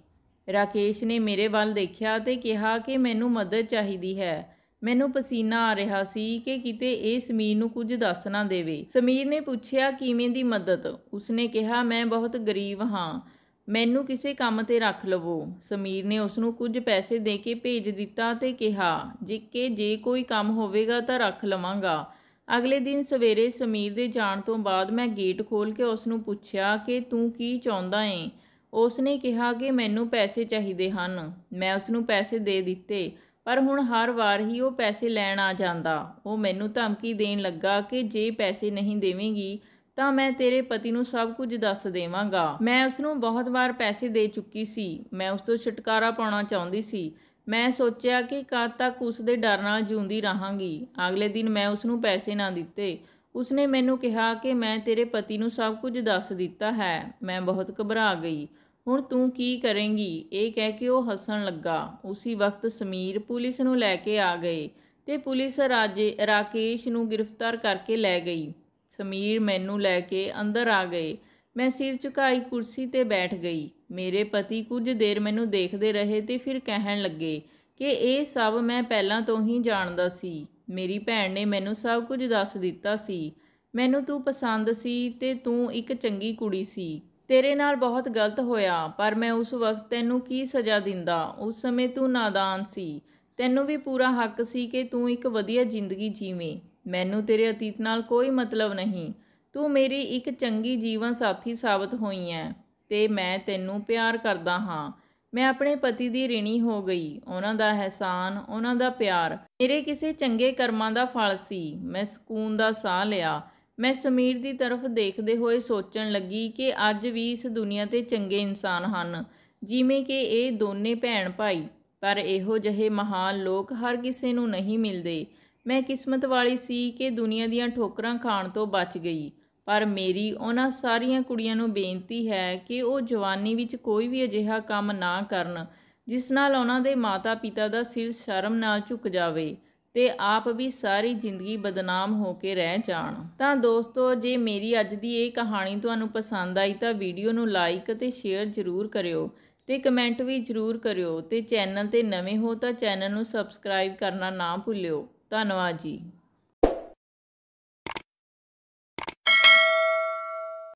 ਰਾਕੇਸ਼ ਨੇ ਮੇਰੇ ਵੱਲ ਦੇਖਿਆ ਤੇ ਕਿਹਾ ਕਿ ਮੈਨੂੰ ਮਦਦ ਚਾਹੀਦੀ ਹੈ। ਮੈਨੂੰ ਪਸੀਨਾ ਆ ਰਿਹਾ ਸੀ ਕਿ ਕਿਤੇ ਇਹ ਸਮੀਰ ਨੂੰ ਕੁਝ ਦੱਸ ਨਾ ਦੇਵੇ। ਸਮੀਰ ਨੇ ਪੁੱਛਿਆ ਕਿਵੇਂ ਦੀ ਮਦਦ। ਉਸਨੇ ਕਿਹਾ ਮੈਂ ਬਹੁਤ ਗਰੀਬ ਹਾਂ, ਮੈਨੂੰ ਕਿਸੇ ਕੰਮ ਤੇ ਰੱਖ ਲਵੋ। ਸਮੀਰ ਨੇ ਉਸ ਨੂੰ ਕੁਝ ਪੈਸੇ ਦੇ ਕੇ ਭੇਜ ਦਿੱਤਾ ਤੇ ਕਿਹਾ ਜੇ ਕੋਈ ਕੰਮ ਹੋਵੇਗਾ ਤਾਂ ਰੱਖ ਲਵਾਂਗਾ। ਅਗਲੇ ਦਿਨ ਸਵੇਰੇ ਸਮੀਰ ਦੇ ਜਾਣ ਤੋਂ ਬਾਅਦ ਮੈਂ ਗੇਟ ਖੋਲ੍ਹ ਕੇ ਉਸ ਨੂੰ ਪੁੱਛਿਆ ਕਿ ਤੂੰ ਕੀ ਚਾਹੁੰਦਾ ਏਂ। ਉਸ ਨੇ ਕਿਹਾ ਕਿ ਮੈਨੂੰ ਪੈਸੇ ਚਾਹੀਦੇ ਹਨ। ਮੈਂ ਉਸ ਨੂੰ ਪੈਸੇ ਦੇ ਦਿੱਤੇ, ਪਰ ਹੁਣ ਹਰ ਵਾਰ ਹੀ ਉਹ ਪੈਸੇ ਲੈਣ ਆ ਜਾਂਦਾ। ਉਹ ਮੈਨੂੰ ਧਮਕੀ ਦੇਣ ਲੱਗਾ ਕਿ ਜੇ ਪੈਸੇ ਨਹੀਂ ਦੇਵੇਂਗੀ ਤਾਂ ਮੈਂ ਤੇਰੇ ਪਤੀ ਨੂੰ ਸਭ ਕੁਝ ਦੱਸ ਦੇਵਾਂਗਾ। ਮੈਂ ਉਸ ਨੂੰ ਬਹੁਤ ਵਾਰ ਪੈਸੇ ਦੇ ਚੁੱਕੀ ਸੀ। ਮੈਂ ਉਸ ਤੋਂ ਛੁਟਕਾਰਾ ਪਾਉਣਾ ਚਾਹੁੰਦੀ ਸੀ। ਮੈਂ ਸੋਚਿਆ ਕਿ ਕਦ ਤੱਕ ਉਸ ਦੇ ਡਰ ਨਾਲ ਜਿਉਂਦੀ ਰਹਾਂਗੀ। ਅਗਲੇ ਦਿਨ ਮੈਂ ਉਸ ਨੂੰ ਪੈਸੇ ਨਾ ਦਿੱਤੇ। ਉਸਨੇ ਮੈਨੂੰ ਕਿਹਾ ਕਿ ਮੈਂ ਤੇਰੇ ਪਤੀ ਨੂੰ ਸਭ ਕੁਝ ਦੱਸ ਦਿੱਤਾ ਹੈ। ਮੈਂ ਬਹੁਤ ਘਬਰਾ ਗਈ। ਹੁਣ ਤੂੰ ਕੀ ਕਰੇਂਗੀ? ਇਹ ਕਹਿ ਕੇ ਉਹ ਹੱਸਣ ਲੱਗਾ। ਉਸੀ ਵਕਤ ਸਮੀਰ ਪੁਲਿਸ ਨੂੰ ਲੈ ਕੇ ਆ ਗਏ ਤੇ ਪੁਲਿਸ ਰਾਕੇਸ਼ ਨੂੰ ਗ੍ਰਿਫਤਾਰ ਕਰਕੇ ਲੈ ਗਈ। ਸਮੀਰ ਮੈਨੂੰ ਲੈ ਕੇ ਅੰਦਰ ਆ ਗਏ। ਮੈਂ ਸਿਰ ਝੁਕਾਈ ਕੁਰਸੀ ਤੇ ਬੈਠ ਗਈ। ਮੇਰੇ ਪਤੀ ਕੁਝ ਦੇਰ ਮੈਨੂੰ ਦੇਖਦੇ ਰਹੇ ਤੇ ਫਿਰ ਕਹਿਣ ਲੱਗੇ ਕਿ ਇਹ ਸਭ ਮੈਂ ਪਹਿਲਾਂ ਤੋਂ ਹੀ ਜਾਣਦਾ ਸੀ। ਮੇਰੀ ਭੈਣ ਨੇ ਮੈਨੂੰ ਸਭ ਕੁਝ ਦੱਸ ਦਿੱਤਾ ਸੀ। ਮੈਨੂੰ ਤੂੰ ਪਸੰਦ ਸੀ ਤੇ ਤੂੰ ਇੱਕ ਚੰਗੀ ਕੁੜੀ ਸੀ। ਤੇਰੇ ਨਾਲ ਬਹੁਤ ਗਲਤ ਹੋਇਆ, ਪਰ ਮੈਂ ਉਸ ਵਕਤ ਤੈਨੂੰ ਕੀ ਸਜ਼ਾ ਦਿੰਦਾ। ਉਸ ਸਮੇਂ ਤੂੰ ਨਾਦਾਨ ਸੀ। ਤੈਨੂੰ ਵੀ ਪੂਰਾ ਹੱਕ ਸੀ ਕਿ ਤੂੰ ਇੱਕ ਵਧੀਆ ਜ਼ਿੰਦਗੀ ਜੀਵੇਂ। ਮੈਨੂੰ ਤੇਰੇ ਅਤੀਤ ਨਾਲ ਕੋਈ ਮਤਲਬ ਨਹੀਂ। ਤੂੰ ਮੇਰੀ ਇੱਕ ਚੰਗੀ ਜੀਵਨ ਸਾਥੀ ਸਾਬਤ ਹੋਈ ਹੈ ਤੇ ਮੈਂ ਤੈਨੂੰ ਪਿਆਰ ਕਰਦਾ ਹਾਂ। ਮੈਂ ਆਪਣੇ ਪਤੀ ਦੀ ਰਿਣੀ ਹੋ ਗਈ। ਉਹਨਾਂ ਦਾ ਅਹਿਸਾਨ, ਉਹਨਾਂ ਦਾ ਪਿਆਰ ਮੇਰੇ ਕਿਸੇ ਚੰਗੇ ਕਰਮਾਂ ਦਾ ਫਲ ਸੀ। ਮੈਂ ਸਕੂਨ ਦਾ ਸਾਹ ਲਿਆ। ਮੈਂ ਸਮੀਰ ਦੀ ਤਰਫ ਦੇਖਦੇ ਹੋਏ ਸੋਚਣ ਲੱਗੀ ਕਿ ਅੱਜ ਵੀ ਇਸ ਦੁਨੀਆ 'ਤੇ ਚੰਗੇ ਇਨਸਾਨ ਹਨ, ਜਿਵੇਂ ਕਿ ਇਹ ਦੋਨੇ ਭੈਣ ਭਾਈ, ਪਰ ਇਹੋ ਜਿਹੇ ਮਹਾਨ ਲੋਕ ਹਰ ਕਿਸੇ ਨੂੰ ਨਹੀਂ ਮਿਲਦੇ। ਮੈਂ ਕਿਸਮਤ ਵਾਲੀ ਸੀ ਕਿ ਦੁਨੀਆ ਦੀਆਂ ਠੋਕਰਾਂ ਖਾਣ ਤੋਂ ਬਚ ਗਈ। ਪਰ ਮੇਰੀ ਉਹਨਾਂ ਸਾਰੀਆਂ ਕੁੜੀਆਂ ਨੂੰ ਬੇਨਤੀ ਹੈ ਕਿ ਉਹ ਜਵਾਨੀ ਵਿੱਚ ਕੋਈ ਵੀ ਅਜਿਹਾ ਕੰਮ ਨਾ ਕਰਨ ਜਿਸ ਨਾਲ ਉਹਨਾਂ ਦੇ ਮਾਤਾ-ਪਿਤਾ ਦਾ ਸਿਰ ਸ਼ਰਮ ਨਾਲ ਝੁਕ ਜਾਵੇ ਤੇ ਆਪ ਵੀ ਸਾਰੀ ਜ਼ਿੰਦਗੀ ਬਦਨਾਮ ਹੋ ਕੇ ਰਹਿ ਜਾਣ। ਤਾਂ ਦੋਸਤੋ, ਜੇ ਮੇਰੀ ਅੱਜ ਦੀ ਇਹ ਕਹਾਣੀ ਤੁਹਾਨੂੰ ਪਸੰਦ ਆਈ ਤਾਂ ਵੀਡੀਓ ਨੂੰ ਲਾਈਕ ਅਤੇ ਸ਼ੇਅਰ ਜ਼ਰੂਰ ਕਰਿਓ ਤੇ ਕਮੈਂਟ ਵੀ ਜ਼ਰੂਰ ਕਰਿਓ ਤੇ ਚੈਨਲ ਤੇ ਨਵੇਂ ਹੋ ਤਾਂ ਚੈਨਲ ਨੂੰ ਸਬਸਕ੍ਰਾਈਬ ਕਰਨਾ ਨਾ ਭੁੱਲਿਓ। ਧੰਨਵਾਦ ਜੀ।